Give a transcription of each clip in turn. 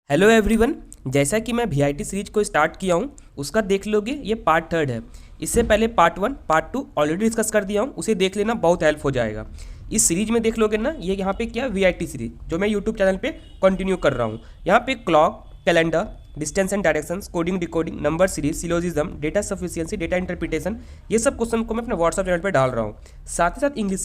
Hello everyone. जैसा कि मैं वीआईटी सीरीज को स्टार्ट किया हूँ उसका देख लोगे, ये पार्ट थर्ड है। इससे पहले part one part two already discuss कर दिया हूँ, उसे देख लेना, बहुत हेल्प हो जाएगा। इस सीरीज में देख लोगे ना, ये यहाँ पे क्या वीआईटी सीरीज जो मैं यूट्यूब चैनल पे कंटिन्यू कर रहा हूँ। यहाँ पे clock, calendar, distance and directions, coding decoding, number series, syllogism, data sufficiency, data interpretation, ये सब क्वेश्चन को मैं अपने व्हाट्सएप चैनल पे डाल रहा हूँ। साथ ही साथ इंग्लिश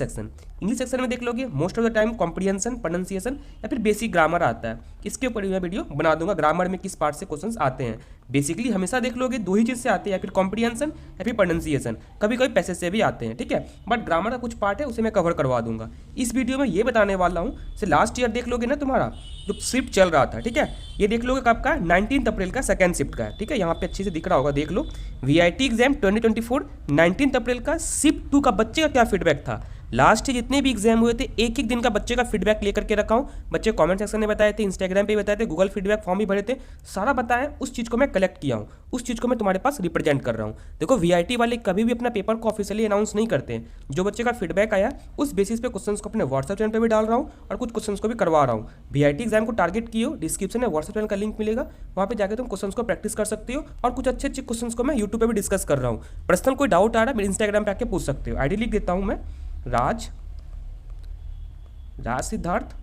सेक्शन में देख लोगे, most of the time comprehension, pronunciation या फिर बेसिक ग्रामर आता है। इसके ऊपर मैं वीडियो बना दूंगा, ग्रामर में किस पार्ट से क्वेश्चंस आते हैं। बेसिकली हमेशा देख लोगे दो ही चीज़ से आते हैं, या फिर कॉम्प्रिहेंशन या फिर प्रोनाउंसिएशन, कभी कभी पैसेज से भी आते हैं, ठीक है। बट ग्रामर का कुछ पार्ट है उसे मैं कवर करवा दूंगा। इस वीडियो में ये बताने वाला हूँ से लास्ट ईयर देख लोगे ना, तुम्हारा जो शिफ्ट चल रहा था, ठीक है, ये देख लोगे कब का, 19 अप्रैल का सेकंड शिफ्ट का है, ठीक है। यहाँ पे अच्छे से दिख रहा होगा, देख लो। वीआईटी एग्जाम 2024 19 अप्रैल का शिफ्ट 2 का बच्चे का क्या फीडबैक था। लास्ट जितने भी एग्जाम हुए थे एक एक दिन का बच्चे का फीडबैक लेकर के रखा हूँ। बच्चे कमेंट सेक्शन में बताए थे, इंस्टाग्राम पे बताए थे, गूगल फीडबैक फॉर्म भी भरे थे, सारा बताया। उस चीज़ को मैं कलेक्ट किया हूँ, उस चीज़ को मैं तुम्हारे पास रिप्रेजेंट कर रहा हूँ। देखो वीआईटी वाले कभी भी अपना पेपर को ऑफिशियली अनाउंस नहीं करते हैं। जो बच्चे का फीडबैक आया उस बेसिस पे क्वेश्चंस को अपने व्हाट्सएप चैनल पर भी डाल रहा हूँ और कुछ क्वेश्चंस को भी करवा रहा हूँ। वीआईटी एग्जाम को टारगेट किए हो, डिस्क्रिप्शन में व्हाट्सएप चैनल का लिंक मिलेगा, वहाँ पे जाकर तुम क्वेश्चंस को प्रैक्टिस कर सकते हो। और कुछ अच्छे अच्छे क्वेश्चंस को मैं यूट्यूब पर भी डिस्कस कर रहा हूँ। पर्सनल कोई डाउट आ रहा है मेरे इंस्टाग्राम पे आके पूछ सकते हो। आईडी लिख देता हूँ मैं, राज सिद्धार्थ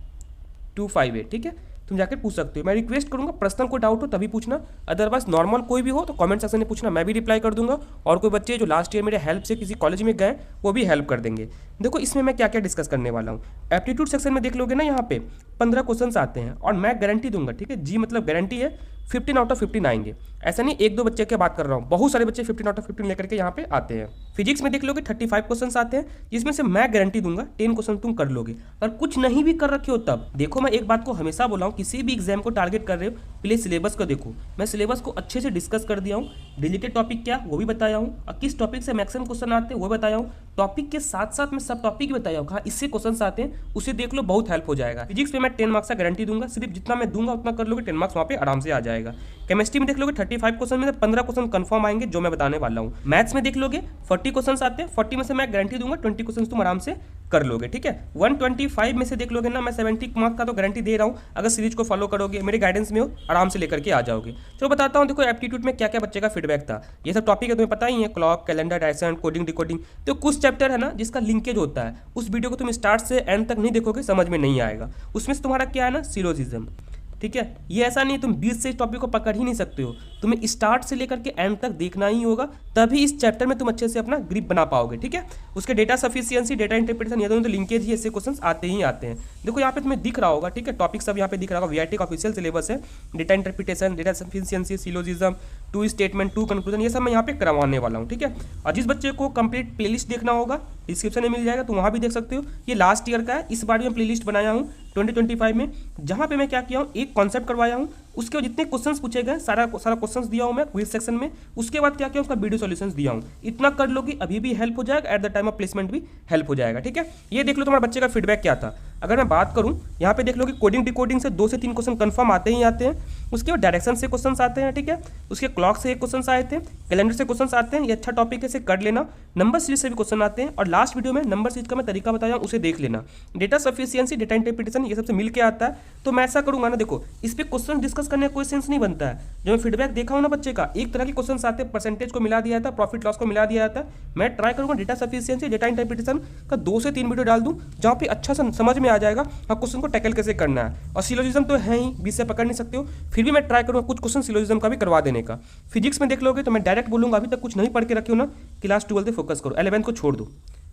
258, ठीक है। तुम जाकर पूछ सकते हो। मैं रिक्वेस्ट करूंगा पर्सनल कोई डाउट हो तभी पूछना, अदरवाइज नॉर्मल कोई भी हो तो कमेंट सेक्शन में पूछना, मैं भी रिप्लाई कर दूंगा। और कोई बच्चे जो लास्ट ईयर मेरे हेल्प से किसी कॉलेज में गए वो भी हेल्प कर देंगे। देखो इसमें मैं क्या क्या डिस्कस करने वाला हूँ। एप्टीट्यूड सेक्शन में देख लोगे ना, यहाँ पे 15 क्वेश्चन आते हैं और मैं गारंटी दूंगा, ठीक है, जी मतलब गारंटी है, 15 आउट ऑफ 15 आएंगे। ऐसा नहीं एक दो बच्चे की बात कर रहा हूँ, बहुत सारे बच्चे 15 आउट ऑफ 15 लेकर के यहाँ पे आते हैं। फिजिक्स में देख लोगे 35 क्वेश्चन आते हैं, जिसमें से मैं गारंटी दूंगा 10 क्वेश्चन तुम कर लोगे। अगर कुछ नहीं भी कर रखे हो तब देखो, मैं एक बात को हमेशा बोला हूँ, किसी भी एग्जाम को टारगेट कर रहे हो प्लीज सिलेबस को देखो। मैं सिलेबस को अच्छे से डिस्कस कर दिया हूँ, रिलेटेड टॉपिक क्या वो भी बताया हूँ, और किस टॉपिक से मैक्सिमम क्वेश्चन आते हैं वो बताया हूँ। टॉपिक के साथ साथ मैं सब टॉपिक बताया हूँ, कहाँ इससे क्वेश्चन आते हैं उसे देख लो, बहुत हेल्प हो जाएगा। फिजिक्स में मैं 10 मार्क्स का गारंटी दूंगा, सिर्फ जितना मैं दूंगा उतना कर लोगे, 10 मार्क्स वहाँ पे आराम से आ जाएगा। केमिस्ट्री में देख लोगे 35 क्वेश्चन में 15 क्वेश्चन कंफर्म आएंगे जो मैं बताने वाला हूँ। मैथ्स में देख लोगे 40 क्वेश्चन आते हैं, 40 में से मैं गारंटी दूंगा 20 क्वेश्चन तुम आराम से कर लोगे, ठीक है। 125 में से देख लोगे ना, मैं 70 मार्क्स का तो गारंटी दे रहा हूँ। अगर सीरीज को फॉलो करोगे, मेरे गाइडेंस में हो, आराम से लेकर के आ जाओगे। चलो बताता हूँ, देखो एप्टीट्यूड में क्या क्या बच्चे का फीडबैक था। ये सब टॉपिक है तुम्हें पता ही है, clock, calendar, direction, coding decoding. तो कुछ चैप्टर है ना जिसका लिंकेज होता है, उस वीडियो को तुम स्टार्ट से एंड तक नहीं देखोगे समझ में नहीं आएगा। उसमें से तुम्हारा क्या है ना, सिलोजिज्म, ठीक है। ये ऐसा नहीं तुम 20 से इस टॉपिक को पकड़ ही नहीं सकते हो, तुम्हें स्टार्ट से लेकर के एंड तक देखना ही होगा, तभी इस चैप्टर में तुम अच्छे से अपना ग्रिप बना पाओगे, ठीक है। उसके डेटा सफिशिएंसी, डेटा इंटरप्रिटेशन, ये दोनों तो लिंकेज ही, ऐसे क्वेश्चंस आते ही आते हैं। देखो यहाँ पे तुम्हें दिख रहा होगा, ठीक है, टॉपिक सब यहाँ पे दिख रहा होगा। वीआईटी का ऑफिशियल सिलेबस है, data interpretation, data sufficiency, syllogism, 2 statement, 2 conclusion, ये सब मैं यहाँ पे करवाने वाला हूँ, ठीक है। और जिस बच्चे को कंप्लीट प्लेलिस्ट देखना होगा डिस्क्रिप्शन में मिल जाएगा, तो वहाँ भी देख सकते हो। ये लास्ट ईयर का है, इस बार मैं प्लेलिस्ट बनाया हूँ 2025 में, जहाँ पे मैं क्या किया हूँ, एक कॉन्सेप्ट करवाया हूँ, उसके जितने क्वेश्चंस पूछे गए सारा क्वेश्चंस दिया हूँ मैं क्विज सेक्शन में। उसके बाद क्या किया, उसका वीडियो सॉल्यूशंस दिया हूँ। इतना कर लोगे अभी भी हेल्प हो जाएगा, at the time of placement भी हेल्प हो जाएगा, ठीक है। ये देख लो तुम्हारे बच्चे का फीडबैक क्या था। अगर मैं बात करूँ, यहाँ पे देख लो कि कोडिंग डिकोडिंग से 2 से 3 क्वेश्चन कंफर्म आते ही आते हैं। उसके बाद डायरेक्शन से क्वेश्चन आते हैं, ठीक है। उसके क्लॉक से एक क्वेश्चन आए थे, कैलेंडर से क्वेश्चन आते हैं, ये अच्छा टॉपिक है, इसे कर लेना। नंबर सीरीज से भी क्वेश्चन आते हैं, और लास्ट वीडियो में नंबर सीरीज का मैं तरीका बताया उसे देख लेना। डेटा सफिशिएंसी, डेटा इंटरप्रिटेशन, ये सबसे मिलकर आता है। तो मैं ऐसा करूंगा ना, देखो इस पर क्वेश्चन डिस्कस करने का कोई सेंस नहीं बनता है। जो मैं फीडबैक देखा हूँ ना बच्चे का, एक तरह के क्वेश्चन आते हैं, परसेंटेज को मिला दिया जाता है, प्रॉफिट लॉस को मिला दिया जाता है। मैं ट्राई करूंगा डेटा सफिशिएंसी, डेटा इंटरप्रिटेशन का 2 से 3 वीडियो डाल दूं, जहाँ पे अच्छा समझ में आ जाएगा और क्वेश्चन को टैकल कैसे करना है। और सिलोजिज्म तो है ही, 20 से पकड़ नहीं सकते हो, फिर भी मैं ट्राई करूँगा कुछ क्वेश्चन सिलोजिज्म का भी करवा देने का। फिजिक्स में देख लोगे तो मैं डायरेक्ट बोलूँगा, अभी तक कुछ नहीं पढ़ के रखे हो ना, क्लास 12 पे फोकस करो, 11th को छोड़ दो,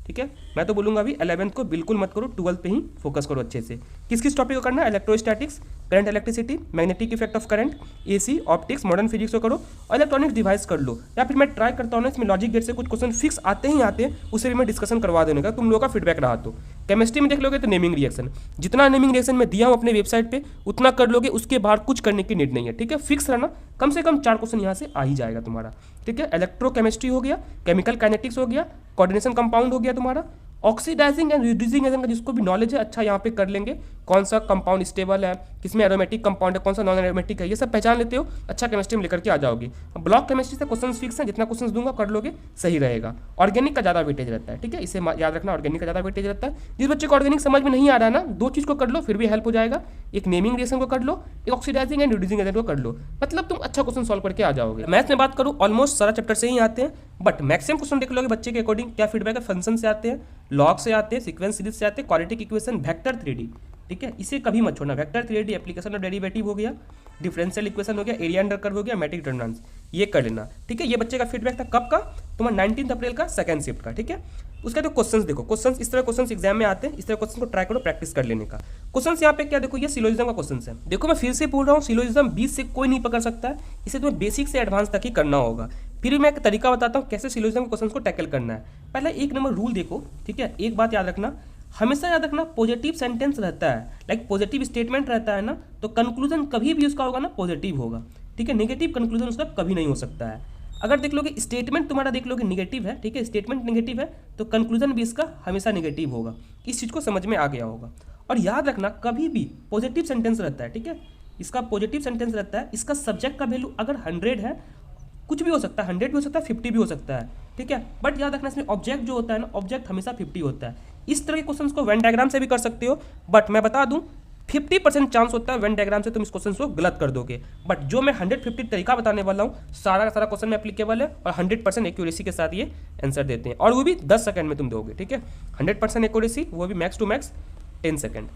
ठीक है। मैं तो बोलूँगा अभी 11th को बिल्कुल मत करो, 12th पे ही फोकस करो अच्छे से। किस किस टॉपिक को करना है, electrostatics, current electricity, magnetic effect of current, AC, optics, modern physics को करो, और इलेक्ट्रॉनिक डिवाइस कर लो। या फिर मैं ट्राई करता हूँ ना, इसमें लॉजिक गेट से कुछ क्वेश्चन फिक्स आते ही आते हैं, उसे भी मैं डिस्कशन करवा देने का, तुम लोगों का फीडबैक रहा तो। केमिस्ट्री में देख लोगे तो नेमिंग रिएक्शन, जितना नेमिंग रिएक्शन मैं दिया हूँ अपने वेबसाइट पे उतना कर लोगे, उसके बाद कुछ करने की नीड नहीं है, ठीक है। फिक्स रहना, कम से कम 4 क्वेश्चन यहाँ से आ ही जाएगा तुम्हारा, ठीक है। इलेक्ट्रोकेमिस्ट्री हो गया, केमिकल काइनेटिक्स हो गया, कोऑर्डिनेशन कंपाउंड हो गया तुम्हारा, ऑक्सीडाइजिंग एंड रिड्यूसिंग एजेंट का जिसको भी नॉलेज है अच्छा यहाँ पे कर लेंगे। कौन सा कंपाउंड स्टेबल है, किसमें एरोमेटिक कंपाउंड है, कौन सा नॉन एरोमेटिक है, ये सब पहचान लेते हो, अच्छा केमिस्ट्री में लेकर के आ जाओगे। ब्लॉक केमिस्ट्री से क्वेश्चन फिक्स है, जितना क्वेश्चन दूंगा कर लोगे सही रहेगा। ऑर्गेनिक का ज़्यादा वेटेज रहता है, ठीक है, इसे याद रखना, ऑर्गेनिक का ज़्यादा वेटेज रहता है। जिस बच्चे को ऑर्गेनिक समझ में नहीं आ रहा है ना, दो चीज़ को कर लो फिर भी हेल्प हो जाएगा, एक नेमिंग रिएक्शन को कर लो, एक ऑक्सीडाइजिंग एंड रिड्यूसिंग एजेंट को कर लो, मतलब तुम अच्छा क्वेश्चन सॉल्व करके आ जाओगे। मैथ्स में बात करूँ ऑलमोस्ट सारा चैप्टर से ही आते हैं, बट मैक्सिमम क्वेश्चन देख लोगे बच्चे के अकॉर्डिंग क्या फीडबैक है, फंक्शन से आते हैं, लॉग से आते हैं, सीक्वेंस सीरीज से आते हैं, क्वाड्रेटिक इक्वेशन, वेक्टर 3D, ठीक है, इसे कभी मत छोड़ना। वेक्टर 3D एप्लीकेशन और डेरिवेटिव हो गया, डिफरेंशियल इक्वेशन हो गया, एरिया अंडर कर्व हो गया, मैट्रिक डिटरमिनेंट्स, ये कर लेना, ठीक है। ये बच्चे का फीडबैक था कब का, तुम्हारा 19 अप्रैल का सेकंड शिफ्ट का, ठीक है। उसका जो क्वेश्चंस देखो, क्वेश्चंस इस तरह क्वेश्चंस एग्जाम में आते हैं, इस तरह क्वेश्चन को ट्राई करो प्रैक्टिस कर लेने का। क्वेश्चंस यहाँ पे क्या देखो, ये सिलोजिज्म का क्वेश्चन है। देखो मैं फिर से बोल रहा हूँ, सिलोजिज्म 20 से कोई नहीं पकड़ सकता है, इसे तुम्हें बेसिक से एडवांस तक ही करना होगा। फिर भी मैं एक तरीका बताता हूँ कैसे सिलोजिज्म के क्वेश्चन को टैकल करना है। पहले 1 नंबर रूल देखो, ठीक है। एक बात याद रखना, हमेशा याद रखना, पॉजिटिव सेंटेंस रहता है, लाइक पॉजिटिव स्टेटमेंट रहता है ना, तो कंक्लूजन कभी भी उसका होगा ना पॉजिटिव होगा, ठीक है। नेगेटिव कंक्लूजन उसका कभी नहीं हो सकता है। अगर देख लोगे स्टेटमेंट तुम्हारा देख लोगे निगेटिव है, ठीक है, स्टेटमेंट निगेटिव है तो कंक्लूजन भी इसका हमेशा निगेटिव होगा। इस चीज़ को समझ में आ गया होगा। और याद रखना कभी भी पॉजिटिव सेंटेंस रहता है, ठीक है, इसका पॉजिटिव सेंटेंस रहता है, इसका सब्जेक्ट का वैल्यू अगर 100 है, कुछ भी हो सकता है, 100 भी हो सकता है, 50 भी हो सकता है, ठीक है। बट याद रखना इसमें ऑब्जेक्ट जो होता है ना, ऑब्जेक्ट हमेशा 50 होता है। इस तरह के क्वेश्चंस को वेन डायग्राम से भी कर सकते हो, बट मैं बता दूं 50% चांस होता है वेन डायग्राम से तुम इस क्वेश्चन को गलत कर दोगे। बट जो मैं 150 तरीका बताने वाला हूँ, सारा का सारा क्वेश्चन में एप्लीकेबल है और 100% एक्यूरेसी के साथ ये आंसर देते हैं, और वो भी 10 सेकंड में तुम दोगे, ठीक है। 100% एक्यूरेसी, वो भी मैक्स टू मैक्स 10 सेकंड,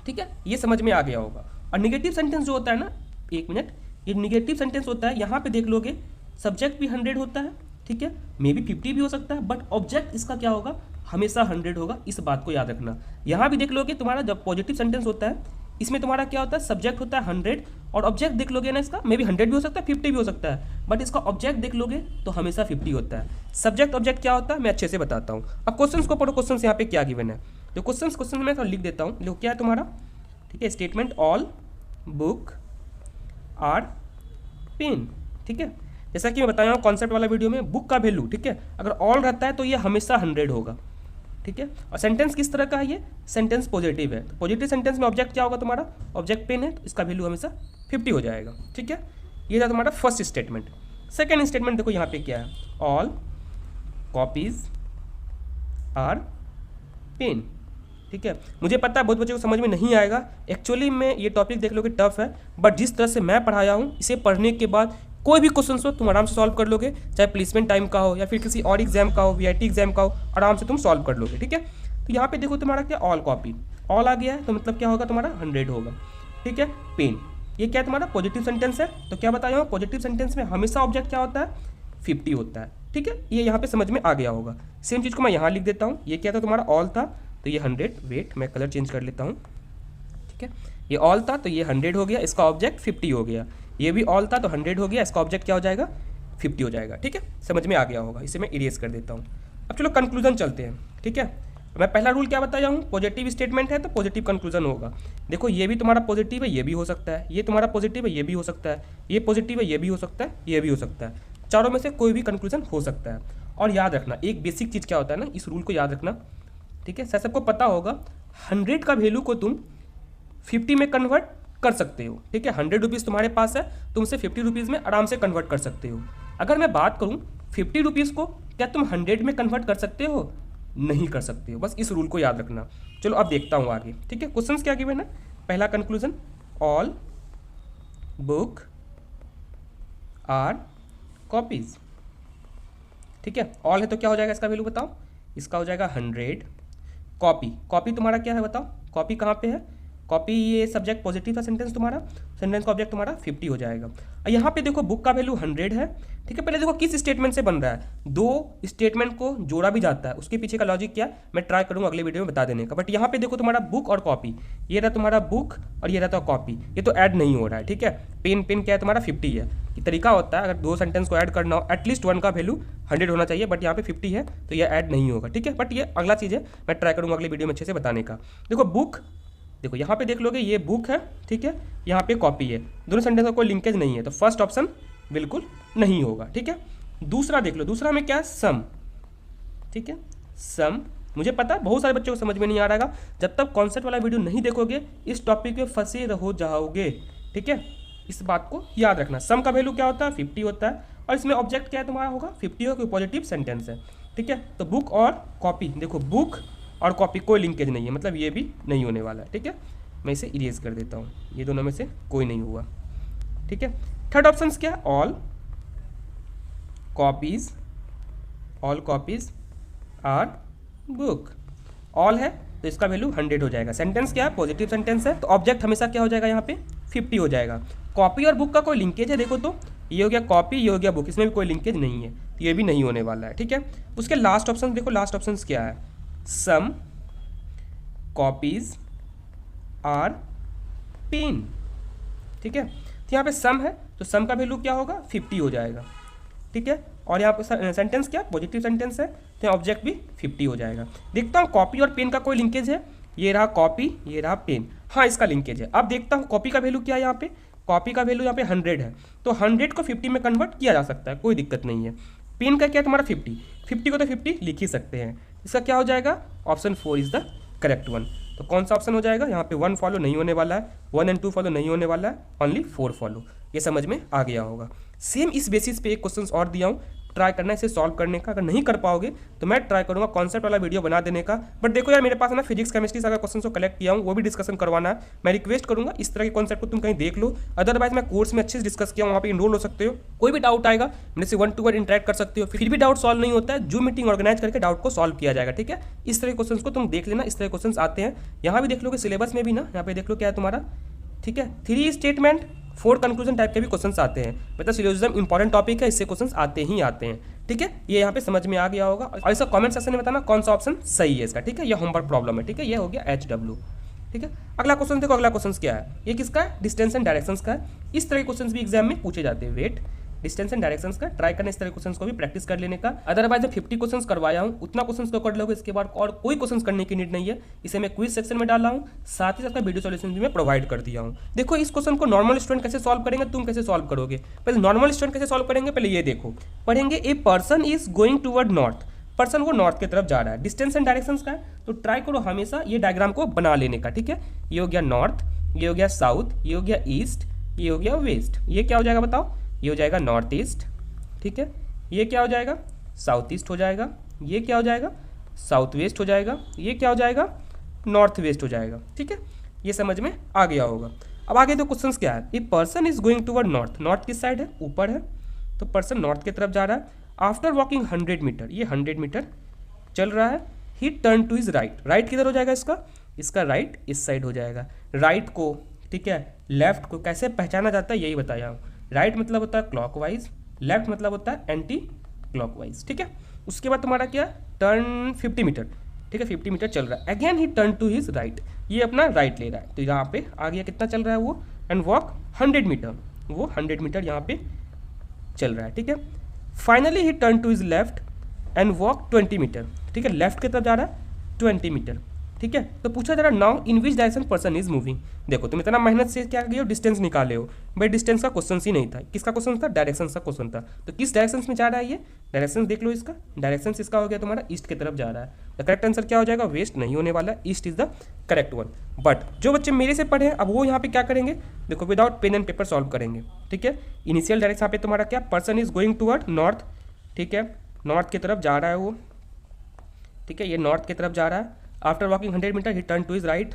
ठीक है। ये समझ में आ गया होगा। और निगेटिव सेंटेंस जो होता है ना, 1 मिनट, ये निगेटिव सेंटेंस होता है, यहाँ पे देख लोगे सब्जेक्ट भी 100 होता है, ठीक है, मे बी 50 भी हो सकता है, बट ऑब्जेक्ट इसका क्या होगा, हमेशा 100 होगा। इस बात को याद रखना। यहाँ भी देख लोगे तुम्हारा जब पॉजिटिव सेंटेंस होता है, इसमें तुम्हारा क्या होता है, सब्जेक्ट होता है 100 और ऑब्जेक्ट देख लोगे ना, इसका मे बी 100 भी हो सकता है, 50 भी हो सकता है, बट इसका ऑब्जेक्ट देख लोगे तो हमेशा 50 होता है। सब्जेक्ट ऑब्जेक्ट क्या होता है मैं अच्छे से बताता हूँ। अब क्वेश्चन को पढ़ो, क्वेश्चन यहाँ पे क्या गिवन है, तो क्वेश्चन मैं लिख देता हूँ। देखो क्या है तुम्हारा, ठीक है, statement all book are pen, ठीक है। जैसा कि मैं बताया हूँ कॉन्सेप्ट वाला वीडियो में, बुक का वैल्यू, ठीक है, अगर ऑल रहता है तो ये हमेशा 100 होगा, ठीक है। और सेंटेंस किस तरह का है, ये सेंटेंस पॉजिटिव है, तो पॉजिटिव सेंटेंस में ऑब्जेक्ट क्या होगा तुम्हारा, ऑब्जेक्ट पेन है, तो इसका वैल्यू हमेशा 50 हो जाएगा, ठीक है। ये था तुम्हारा फर्स्ट स्टेटमेंट। सेकेंड स्टेटमेंट देखो यहाँ पे क्या है, ऑल कॉपीज आर पेन, ठीक है। मुझे पता है बहुत बच्चों को समझ में नहीं आएगा, एक्चुअली में ये टॉपिक देख लोगे टफ है, बट जिस तरह से मैं पढ़ाया हूँ, इसे पढ़ने के बाद कोई भी क्वेश्चन हो तुम आराम से सॉल्व कर लोगे, चाहे प्लेसमेंट टाइम का हो या फिर किसी और एग्जाम का हो, वीआईटी एग्जाम का हो, आराम से तुम सॉल्व कर लोगे, ठीक है। तो यहाँ पे देखो तुम्हारा क्या, ऑल कॉपी, ऑल आ गया है तो मतलब क्या होगा तुम्हारा 100 होगा, ठीक है। पेन, ये क्या है तुम्हारा पॉजिटिव सेंटेंस है, तो क्या बताया हूँ पॉजिटिव सेंटेंस में हमेशा ऑब्जेक्ट क्या होता है, 50 होता है, ठीक है। ये यहाँ पे समझ में आ गया होगा। सेम चीज़ को मैं यहाँ लिख देता हूँ, ये क्या था तुम्हारा ऑल था तो ये 100, वेट मैं कलर चेंज कर लेता हूँ, ठीक है। ये ऑल था तो ये 100 हो गया, इसका ऑब्जेक्ट 50 हो गया, ये भी ऑल था तो 100 हो गया, इसका ऑब्जेक्ट क्या हो जाएगा 50 हो जाएगा, ठीक है। समझ में आ गया होगा, इसे मैं इरेज कर देता हूँ। अब चलो कंक्लूजन चलते हैं, ठीक है। मैं पहला रूल क्या बताया हूँ, पॉजिटिव स्टेटमेंट है तो पॉजिटिव कंक्लूजन होगा। देखो ये भी तुम्हारा पॉजिटिव है, ये भी हो सकता है, ये तुम्हारा पॉजिटिव है, ये भी हो सकता है, ये पॉजिटिव है, ये भी हो सकता है, ये भी हो सकता है, चारों में से कोई भी कंक्लूजन हो सकता है। और याद रखना एक बेसिक चीज़ क्या होता है ना, इस रूल को याद रखना, ठीक है। सर सबको पता होगा 100 का वैल्यू को तुम 50 में कन्वर्ट कर सकते हो, ठीक है। 100 रुपीज़ तुम्हारे पास है, तुम उसे 50 रुपीज़ में आराम से कन्वर्ट कर सकते हो। अगर मैं बात करूं 50 रुपीज़ को क्या तुम 100 में कन्वर्ट कर सकते हो, नहीं कर सकते हो, बस इस रूल को याद रखना। चलो अब देखता हूं आगे, ठीक है। क्वेश्चंस क्या गिवन है, पहला conclusion all book are copies, ठीक है। ऑल है तो क्या हो जाएगा इसका वैल्यू बताओ, इसका हो जाएगा 100। कॉपी, कॉपी तुम्हारा क्या है बताओ, कॉपी कहाँ पे है, कॉपी ये सब्जेक्ट पॉजिटिव था सेंटेंस तुम्हारा, सेंटेंस का ऑब्जेक्ट तुम्हारा 50 हो जाएगा। यहाँ पे देखो बुक का वैल्यू 100 है, ठीक है। पहले देखो किस स्टेटमेंट से बन रहा है, दो स्टेटमेंट को जोड़ा भी जाता है, उसके पीछे का लॉजिक क्या मैं ट्राई करूँगा अगले वीडियो में बता देने का। बट यहाँ पे देखो तुम्हारा बुक और कॉपी, ये रहा तुम्हारा बुक और ये रहता कॉपी, ये तो ऐड नहीं हो रहा है, ठीक है। पेन, पेन क्या है तुम्हारा 50 है। ये तरीका होता है अगर दो सेंटेंस को ऐड करना हो एटलीस्ट वन का वैल्यू 100 होना चाहिए, बट यहाँ पे 50 है तो ये ऐड नहीं होगा, ठीक है। बट ये अगला चीज़ है, मैं ट्राई करूँगा अगले वीडियो में अच्छे से बताने का। देखो बुक, देखो यहाँ पे देख लोगे ये बुक है, ठीक है, यहाँ पे कॉपी है, दोनों सेंटेंस का कोई लिंकेज नहीं है, तो फर्स्ट ऑप्शन बिल्कुल नहीं होगा, ठीक है। दूसरा देख लो, दूसरा में क्या है सम, ठीक है, सम मुझे पता है बहुत सारे बच्चों को समझ में नहीं आ रहा है, जब तक कॉन्सेप्ट वाला वीडियो नहीं देखोगे इस टॉपिक में फंसे रहो जाओगे, ठीक है। इस बात को याद रखना। सम का वैल्यू क्या होता है 50 होता है, और इसमें ऑब्जेक्ट क्या है तुम्हारा होगा 50 हो, कोई पॉजिटिव सेंटेंस है, ठीक है। तो बुक और कॉपी, देखो बुक और कॉपी कोई लिंकेज नहीं है, मतलब ये भी नहीं होने वाला है, ठीक है। मैं इसे इरेज कर देता हूँ, ये दोनों में से कोई नहीं हुआ, ठीक है। थर्ड ऑप्शन क्या है, all copies are book. All है तो इसका वैल्यू 100 हो जाएगा। सेंटेंस क्या है, पॉजिटिव सेंटेंस है, तो ऑब्जेक्ट हमेशा क्या हो जाएगा यहाँ पे 50 हो जाएगा। कॉपी और बुक का कोई लिंकेज है, देखो तो ये हो गया कॉपी, ये हो गया बुक, इसमें भी कोई लिंकेज नहीं है, तो ये भी नहीं होने वाला है, ठीक है। उसके लास्ट ऑप्शन देखो, लास्ट ऑप्शन क्या है, सम कॉपीज आर पेन, ठीक है। तो यहाँ पे सम है तो सम का वैल्यू क्या होगा 50 हो जाएगा, ठीक है। और यहाँ पर सेंटेंस क्या पॉजिटिव सेंटेंस है, तो ऑब्जेक्ट भी 50 हो जाएगा। देखता हूँ कॉपी और पेन का कोई लिंकेज है, ये रहा कॉपी, ये रहा पेन, हाँ इसका लिंकेज है। अब देखता हूँ कॉपी का वैल्यू क्या है, यहाँ पे कॉपी का वैल्यू यहाँ पे 100 है, तो 100 को 50 में कन्वर्ट किया जा सकता है, कोई दिक्कत नहीं है। पेन का क्या है तुम्हारा 50 को तो 50 लिख ही सकते हैं। इसका क्या हो जाएगा, option 4 is the correct one. तो कौन सा ऑप्शन हो जाएगा, यहाँ पे 1 फॉलो नहीं होने वाला है, 1 एंड 2 फॉलो नहीं होने वाला है, ओनली 4 फॉलो। ये समझ में आ गया होगा। सेम इस बेसिस पे एक क्वेश्चन और दिया हूँ, ट्राई करना इसे सॉल्व करने का। अगर नहीं कर पाओगे तो मैं ट्राई करूंगा कॉन्सेप्ट वाला वीडियो बना देने का। बट देखो यार मेरे पास है ना फिजिक्स केमिस्ट्री से अगर क्वेश्चन को कलेक्ट किया हूँ वो भी डिस्कशन करवाना है, मैं रिक्वेस्ट करूंगा इस तरह के कॉन्सेप्ट को तुम कहीं देख लो। अदरवाइज मैं कोर्स में अच्छे से डिस्कस किया हूँ, वहाँ पे इनरोल हो सकते हो, कोई भी डाउट आएगा मेरे से 1 to 1 इंटरेक्ट कर सकते हो। फिर भी डाउट सॉल्व नहीं होता है, जूम मीटिंग ऑर्गेनाइज करके डाउट को सॉल्व किया जाएगा, ठीक है। इस तरह के क्वेश्चन को तुम देख लेना, इस तरह के क्वेश्चन आते हैं। यहाँ भी देख लो कि सिलेबस में भी ना, यहाँ पे देख लो क्या है तुम्हारा, ठीक है, 3 स्टेटमेंट 4 कंक्लूजन टाइप के भी क्वेश्चंस आते हैं। मतलब सिलोजिज्म इंपॉर्टेंट टॉपिक है, इससे क्वेश्चंस आते ही आते हैं, ठीक है। ये यहाँ पे समझ में आ गया होगा। और इसका कमेंट सेक्शन में बताना कौन सा ऑप्शन सही है इसका, ठीक है। ये होमवर्क प्रॉब्लम है, ठीक है, ये हो गया HW, ठीक है। अगला क्वेश्चन देखो, अगला क्वेश्चन क्या है, ये किसका है, डिस्टेंस एंड डायरेक्शंस का है। इस तरह के क्वेश्चन भी एग्जाम में पूछे जाते हैं। वेट, डिस्टेंस एंड डायरेक्शंस का ट्राई करना, इस तरह क्वेश्चंस को भी प्रैक्टिस कर लेने का। अदरवाइज मैं 50 क्वेश्चंस करवाया हूँ, उतना क्वेश्चंस को कर लोगे, इसके बाद और कोई क्वेश्चंस करने की नीड नहीं है। इसे मैं क्विज सेक्शन में डाला हूँ, साथ ही साथ वीडियो सॉल्यूशन भी मैं प्रोवाइड कर दिया हूँ। देखो इस क्वेश्चन को नॉर्मल स्टूडेंट कैसे सॉल्व करेंगे, तुम कैसे सॉल्व करोगे। पहले नॉर्मल स्टूडेंट कैसे सॉल्व करेंगे, पहले ये देखो, पढ़ेंगे a person is going toward north, person वो नॉर्थ की तरफ जा रहा है। डिस्टेंस एंड डायरेक्शंस का है, तो ट्राई करो हमेशा ये डायग्राम को बना लेने का, ठीक है। ये हो गया नॉर्थ, ये हो गया साउथ, ये हो गया ईस्ट, ये हो गया वेस्ट। ये क्या हो जाएगा बताओ, ये हो जाएगा नॉर्थ ईस्ट, ठीक है। ये क्या हो जाएगा, साउथ ईस्ट हो जाएगा। ये क्या हो जाएगा, साउथ वेस्ट हो जाएगा। ये क्या हो जाएगा, नॉर्थ वेस्ट हो जाएगा, ठीक है। ये समझ में आ गया होगा। अब आगे दो क्वेश्चंस क्या है, a person is going toward north, north किस साइड है, ऊपर है, तो पर्सन नॉर्थ की तरफ जा रहा है। आफ्टर वॉकिंग 100 मीटर, ये 100 मीटर चल रहा है, ही turn to his right, right किधर हो जाएगा इसका राइट इस साइड हो जाएगा। राइट को, ठीक है, लेफ्ट को कैसे पहचाना जाता है यही बताया हूँ। राइट मतलब होता है क्लॉकवाइज, लेफ्ट मतलब होता है एंटी क्लॉकवाइज, ठीक है। उसके बाद तुम्हारा क्या, टर्न 50 मीटर, ठीक है, 50 मीटर चल रहा है। Again he turn to his right, ये अपना राइट ले रहा है, तो यहाँ पे आ गया कितना चल रहा है वो, एंड वॉक 100 मीटर, वो 100 मीटर यहाँ पे चल रहा है, ठीक है। Finally he turn to his left and walk 20 metre, ठीक है, लेफ्ट की तरफ जा रहा है 20 मीटर, ठीक है। तो पूछा जा रहा है now in which direction person is moving. देखो तुम इतना मेहनत से क्या गए हो, डिस्टेंस निकाले हो, भाई डिस्टेंस का क्वेश्चन ही नहीं था, किसका क्वेश्चन था, डायरेक्शन का क्वेश्चन था। तो किस डायरेक्शन में जा रहा है ये, डायरेक्शन देख लो, इसका डायरेक्शन इसका हो गया तुम्हारा ईस्ट की तरफ जा रहा है। द करेक्ट आंसर क्या हो जाएगा, वेस्ट नहीं होने वाला, east is the correct one. But जो बच्चे मेरे से पढ़े अब वो यहाँ पे क्या करेंगे, देखो without pen and paper solve करेंगे, ठीक है। इनिशियल डायरेक्शन यहाँ पे तुम्हारा क्या, person is going toward north, ठीक है, नॉर्थ की तरफ जा रहा है वो, ठीक है, ये नॉर्थ की तरफ जा रहा है। After walking 100 metre he turn to his right,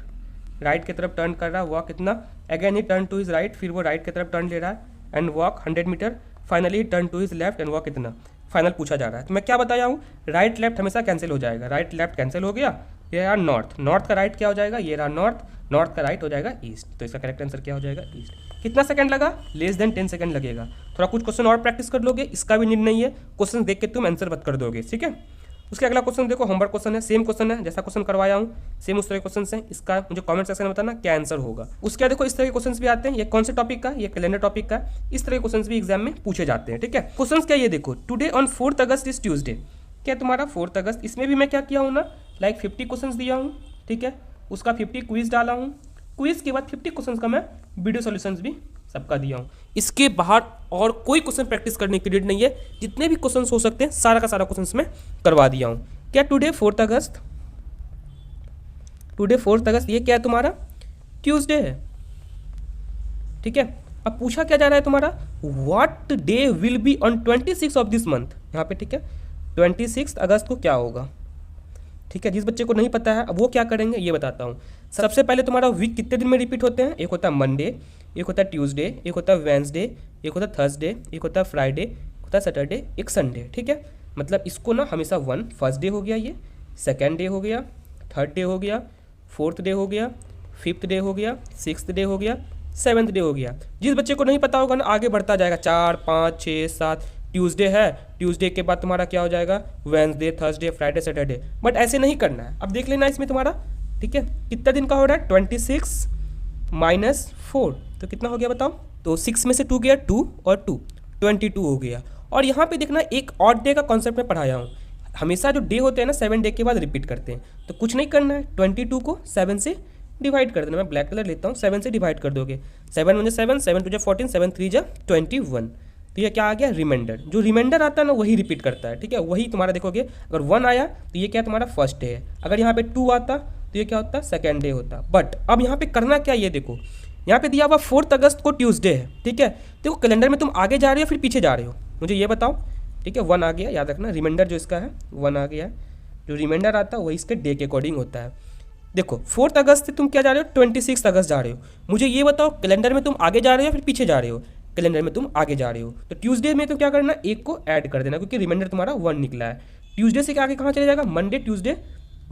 right की तरफ टर्न कर रहा है, वॉक कितना, again he turn to his right, फिर वो राइट की तरफ टर्न ले रहा है and walk 100 metre, finally turn to his left and walk कितना, फाइनल पूछा जा रहा है। तो मैं क्या बताया हूँ, राइट लेफ्ट हमेशा कैंसिल हो जाएगा, राइट लेफ्ट कैंसिल हो गया, ये रहा नॉर्थ, नॉर्थ का राइट क्या हो जाएगा, ये रहा नॉर्थ, नॉर्थ का राइट हो जाएगा ईस्ट, तो इसका करेक्ट आंसर क्या हो जाएगा, ईस्ट। कितना सेकंड लगा, लेस देन 10 सेकंड लगेगा। थोड़ा कुछ क्वेश्चन और प्रैक्टिस कर लोगे, इसका भी नीड नहीं है, क्वेश्चन देख के तुम आंसर बत कर दोगे, ठीक है। उसके अगला क्वेश्चन देखो, होमवर्क क्वेश्चन है, सेम क्वेश्चन है जैसा क्वेश्चन करवाया हूँ, सेम उस तरह के क्वेश्चन है। इसका मुझे कमेंट सेक्शन में बताना क्या आंसर होगा। उसके बाद देखो इस तरह के क्वेश्चन भी आते हैं, ये कौन से टॉपिक का, ये कैलेंडर टॉपिक का, इस तरह के क्वेश्चन भी एग्जाम में पूछे जाते हैं, ठीक है। क्वेश्चन क्या, ये देखो, today on 4 August is Tuesday, क्या तुम्हारा 4 अगस्त, इसमें भी मैं क्या किया हूँ ना, लाइक 50 क्वेश्चन दिया हूँ, ठीक है, उसका 50 क्विज डाला हूँ, क्विज के बाद 50 क्वेश्चन का मैं वीडियो सॉल्यूशंस भी सबका दिया हूँ। इसके बाहर और कोई क्वेश्चन प्रैक्टिस करने की नीड नहीं है, जितने भी क्वेश्चन हो सकते हैं सारा का सारा क्वेश्चन मैं करवा दिया हूँ। क्या टुडे 4 अगस्त, टुडे 4 अगस्त, ये क्या है तुम्हारा, ट्यूसडे है, ठीक है। अब पूछा क्या जा रहा है तुम्हारा, what day will be on 26 of this month, यहाँ पे, ठीक है। 26 अगस्त को क्या होगा, ठीक है। जिस बच्चे को नहीं पता है अब वो क्या करेंगे ये बताता हूँ। सबसे पहले तुम्हारा वीक कितने दिन में रिपीट होते हैं, एक होता है मंडे, एक होता है ट्यूसडे, एक होता है वेंसडे, एक होता है थर्सडे, एक होता है फ्राइडे, एक होता है सैटरडे, एक संडे, ठीक है। मतलब इसको ना हमेशा फर्स्ट डे हो गया, ये सेकेंड डे हो गया, थर्ड डे हो गया, फोर्थ डे हो गया, फिफ्थ डे हो गया, सिक्स्थ डे हो गया, सेवन्थ डे हो गया। जिस बच्चे को नहीं पता होगा ना आगे बढ़ता जाएगा, 4 5 6 7, ट्यूसडे है, ट्यूसडे के बाद तुम्हारा क्या हो जाएगा, Wednesday, Thursday, Friday, Saturday. But ऐसे नहीं करना है, अब देख लेना इसमें तुम्हारा, ठीक है। कितना दिन का हो रहा है, 26 माइनस 4, तो कितना हो गया बताओ। तो 6 में से 2 गया, 2 और 2, 22 हो गया। और यहाँ पे देखना एक ऑड डे का कॉन्सेप्ट मैं पढ़ाया हूँ। हमेशा जो डे होते हैं ना 7 डे के बाद रिपीट करते हैं, तो कुछ नहीं करना है, 22 को 7 से डिवाइड कर देना। मैं ब्लैक कलर लेता हूँ, 7 से डिवाइड कर दोगे, 7 1 7, 7 2 14, 7 3 21। तो ये क्या आ गया, रिमाइंडर। जो रिमाइंडर आता है ना वही रिपीट करता है, ठीक है। वही तुम्हारा देखोगे, अगर 1 आया तो ये क्या तुम्हारा फर्स्ट डे है, अगर यहाँ पे 2 आता तो ये क्या होता है, सेकेंड डे होता। बट अब यहाँ पे करना क्या, ये देखो यहाँ पे दिया हुआ 4 अगस्त को ट्यूसडे है, ठीक है। देखो कैलेंडर में तुम आगे जा रहे हो फिर पीछे जा रहे हो, मुझे ये बताओ, ठीक है। 1 आ गया, याद रखना, रिमाइंडर जो इसका है 1 आ गया है। जो रिमाइंडर आता है वही इसके डे के अकॉर्डिंग होता है। देखो 4 अगस्त से तुम क्या जा रहे हो, 26 अगस्त जा रहे हो। मुझे ये बताओ कैलेंडर में तुम आगे जा रहे हो फिर पीछे जा रहे हो, कैलेंडर में तुम आगे जा रहे हो। तो ट्यूसडे में तो क्या करना, एक को ऐड कर देना, क्योंकि रिमाइंडर तुम्हारा 1 निकला है। ट्यूसडे से आगे कहाँ चले जाएगा, मंडे, ट्यूसडे,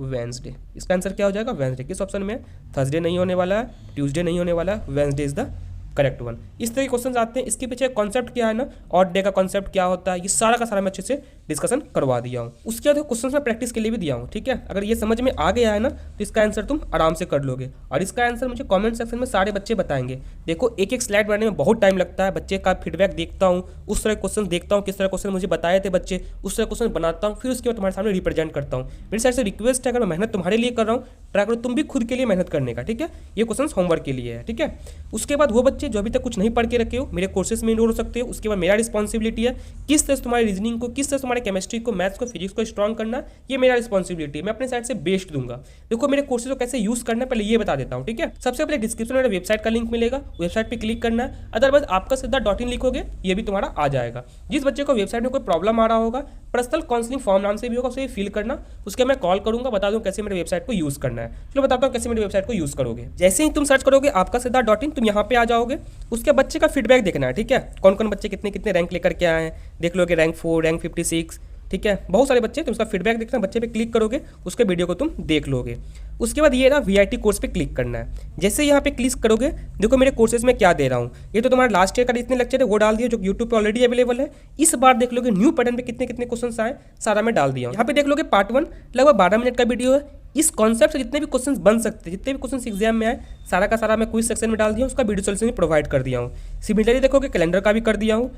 वेंसडे। इसका आंसर क्या हो जाएगा, वेंसडे। किस ऑप्शन में है, थर्सडे नहीं होने वाला है, ट्यूसडे नहीं होने वाला है, Wednesday is the correct one. इस तरह के क्वेश्चन आते हैं। इसके पीछे कॉन्सेप्ट क्या है ना, ऑड डे का कॉन्सेप्ट क्या होता है, ये सारा का सारा मैं अच्छे से डिस्कशन करवा दिया हूँ। उसके बाद क्वेश्चन मैं प्रैक्टिस के लिए भी दिया हूँ, ठीक है। अगर ये समझ में आ गया है ना तो इसका आंसर तुम आराम से कर लोगे। और इसका आंसर मुझे कमेंट सेक्शन में सारे बच्चे बताएंगे। देखो एक एक स्लाइड बनाने में बहुत टाइम लगता है, बच्चे का फीडबैक देखता हूँ, उस तरह क्वेश्चन देखता हूँ, किस तरह क्वेश्चन मुझे बताए थे बच्चे, उस तरह क्वेश्चन बनाता हूँ, फिर उसके बाद तुम्हारे सामने रिप्रेजेंट करता हूँ। मेरी साइड से रिक्वेस्ट है, अगर मैं मेहनत तुम्हारे लिए कर रहा हूँ, ट्राई करो तुम भी खुद के लिए मेहनत करने का, ठीक है। ये क्वेश्चन होमवर्क के लिए है, ठीक है। उसके बाद वो बच्चे जो अभी तक कुछ नहीं पढ़ के रखे हो, मेरे कोर्सेज में इनरोल हो सकते हो। उसके बाद मेरा रिस्पॉन्सिबिलिटी है किस तरह से तुम्हारे रीजनिंग को, किस तरह से तुम्हारे केमिस्ट्री को, मैथ्स को, फिजिक्स को स्ट्रॉन्ग करना, ये मेरा रिस्पॉन्सिबिलिटी है। मैं अपने साइड से बेस्ट दूंगा। देखो मेरे कोर्सेज को कैसे यूज करना है पहले ये बता देता हूँ, ठीक है। सबसे पहले डिस्क्रिप्शन में मेरे वेबसाइट का लिंक मिलेगा, वेबसाइट पर क्लिक करना है। अदरवाइज आपका सीधा .in लिखोगे ये भी तुम्हारा आ जाएगा। जिस बच्चे को वेबसाइट में कोई प्रॉब्लम आ रहा होगा, पर्सनल काउंसलिंग फॉर्म नाम से भी होगा, उसे फिल करना, उसके मैं कॉल करूंगा, बता दूं कैसे मेरे वेबसाइट को यूज करना है। चलो बताता हूँ कैसे मेरे वेबसाइट को यूज करोगे। जैसे ही तुम सर्च करोगे आपका सीधा .in, तुम यहाँ पे आ जाओगे। उसके बच्चे का फीडबैक देखना है, ठीक है। कौन कौन बच्चे कितने कितने रैंक लेकर के आए हैं देख लोगे, रैंक 4, रैंक 56, ठीक है। बहुत सारे बच्चे, तुम उसका फीडबैक देखना, बच्चे पे क्लिक करोगे, उसके वीडियो को तुम देख लोगे। उसके बाद ये ना VIT कोर्स पे क्लिक करना है। जैसे यहाँ पे क्लिक करोगे, देखो मेरे कोर्सेज में क्या दे रहा हूँ। ये तो तुम्हारा लास्ट ईयर का जितने लेक्चर है वो डाल दिया, जो यूट्यूब पे ऑलरेडी अवेलेबल है। इस बार देख लोगे न्यू पैटर्न पे कितने कितने क्वेश्चन आए, सारा मैं डाल दिया हूँ। यहाँ पे देख लोगे पार्ट 1 लगभग 12 मिनट का वीडियो है। इस कॉन्सेप्ट से जितने भी क्वेश्चन बन सकते हैं, जितने भी क्वेश्चन एग्जाम में आए, सारा का सारा मैं क्विज सेक्शन में डाल दिया हूँ, उसका वीडियो सोल्यूशन भी प्रोवाइड कर दिया हूँ। सिमिलरली देखोगे कैलेंडर का भी कर दिया हूँ,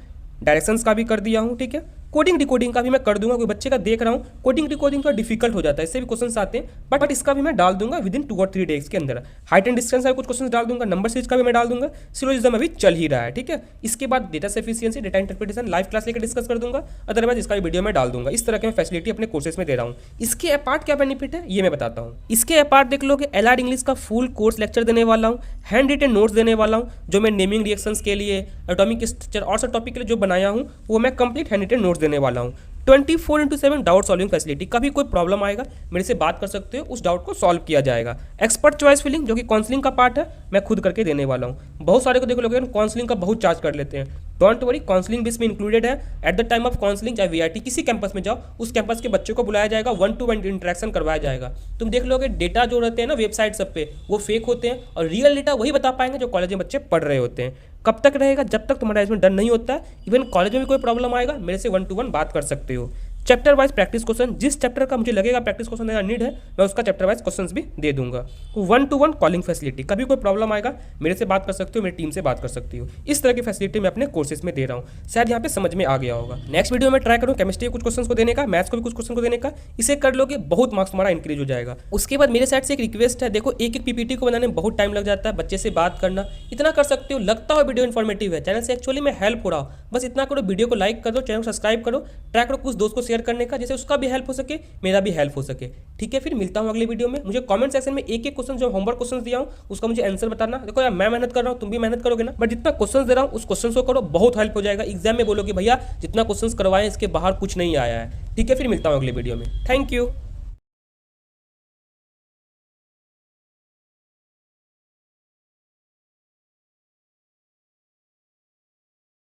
डायरेक्शंस का भी कर दिया हूँ, ठीक है। कोडिंग डिकोडिंग का भी मैं कर दूंगा। कोई बच्चे का देख रहा हूँ कोडिंग डिकोडिंग थोड़ा डिफिकल्ट हो जाता है, इससे भी क्वेश्चन आते हैं, बट इसका भी मैं डाल दूंगा विदिन 2 और 3 डेज के अंदर। हाइट एंड डिस्टेंस का कुछ क्वेश्चन डाल दूंगा, नंबर सीरीज का भी मैं डाल दूंगा। सिलोजिज्म अभी चल ही रहा है, ठीक है। इसके बाद data efficiency, data interpretation live class लेकर डिस्कस कर दूंगा, अदरवाइज इसका भी वीडियो में डाल दूंगा। इस तरह के मैं फैसिलिटी अपने कोर्सेज में दे रहा हूँ। इसके अपार्ट क्या बेनिफिट है ये मैं बताता हूँ। इसके अपार्ट देख लोगे एलआर इंग्लिश का फुल कोर्स लेक्चर देने वाला हूँ, हैंड रिटन नोट्स देने वाला हूँ, जो मैं नेमिंग रिएक्शंस के लिए, एटॉमिक स्ट्रक्चर और सब टॉपिक के लिए जो बनाया हूँ वो मैं कंप्लीट हैंड रिटन नोट्स देने वाला हूँ। 24/7 डाउट सॉल्विंग फैसिलिटी, कभी कोई प्रॉब्लम आएगा मेरे से बात कर सकते हो, उस डाउट को सॉल्व किया जाएगा। एक्सपर्ट चॉइस फिलिंग जो कि काउंसलिंग का पार्ट है, मैं खुद करके देने वाला हूँ। बहुत सारे को देखो लोग काउंसलिंग का बहुत चार्ज कर लेते हैं, डोंट वरी, काउंसलिंग भी इसमें इंक्लूडेड है। At the time of counselling चाहे VIT किसी कैंपस में जाओ, उस कैंपस के बच्चों को बुलाया जाएगा, 1-to-1 इंटरेक्शन करवाया जाएगा। तुम देख लोगे डेटा जो रहते हैं ना वेबसाइट सब पे वो फेक होते हैं, और रियल डेटा वही बता पाएंगे जो कॉलेज में बच्चे पढ़ रहे होते हैं। कब तक रहेगा, जब तक तुम्हारा इसमें डन नहीं होता है। इवन कॉलेज में भी कोई प्रॉब्लम आएगा मेरे से 1-to-1 बात कर सकते हो। चैप्टर वाइज प्रैक्टिस क्वेश्चन, जिस चैप्टर का मुझे लगेगा प्रैक्टिस क्वेश्चन देना नीड है, मैं उसका चैप्टर वाइज क्वेश्चंस भी दे दूंगा। 1-to-1 कॉलिंग फैसिलिटी, कभी कोई प्रॉब्लम आएगा मेरे से बात कर सकते हो, मेरी टीम से बात कर सकती हो। इस तरह की फैसिलिटी मैं अपने कोर्सेज में दे रहा हूँ। शायद यहाँ पे समझ में आ गया होगा। नेक्स्ट वीडियो में ट्राई करूँ केमिस्ट्री के कुछ क्वेश्चन को देने का, मैथ्स को भी कुछ क्वेश्चन को देने का। इसे कर लोगे बहुत मार्क्स तुम्हारा इंक्रीज हो जाएगा। उसके बाद मेरे साइड से एक रिक्वेस्ट है, देखो एक एक PPT को बनाने में बहुत टाइम लग जाता है, बच्चे से बात करना, इतना कर सकते हो। लगता हो वीडियो इन्फॉर्मेटिव है, चैनल से एक्चुअली में हेल्प हो रहा हो, बस इतना करो, वीडियो को लाइक कर दो, चैनल को सब्सक्राइब करो, ट्राई करो कुछ दोस्त को शेयर करने का, जैसे उसका भी हेल्प हो सके, मेरा भी हेल्प हो सके। ठीक है, फिर मिलता हूँ अगले वीडियो में। मुझे कमेंट सेक्शन में एक एक क्वेश्चन जो होमवर्क क्वेश्चन दिया हूँ उसका मुझे आंसर बताना। देखो यार, मैं मेहनत कर रहा हूँ, तुम भी मेहनत करोगे ना, बट जितना क्वेश्चन दे रहा हूँ उस क्वेश्चन को करो, बहुत हेल्प हो जाएगा। एग्जाम में बोलोगे भैया जितना क्वेश्चन करवाए इसके बाहर कुछ नहीं आया है। ठीक है, फिर मिलता हूँ अगले वीडियो में। Thank you.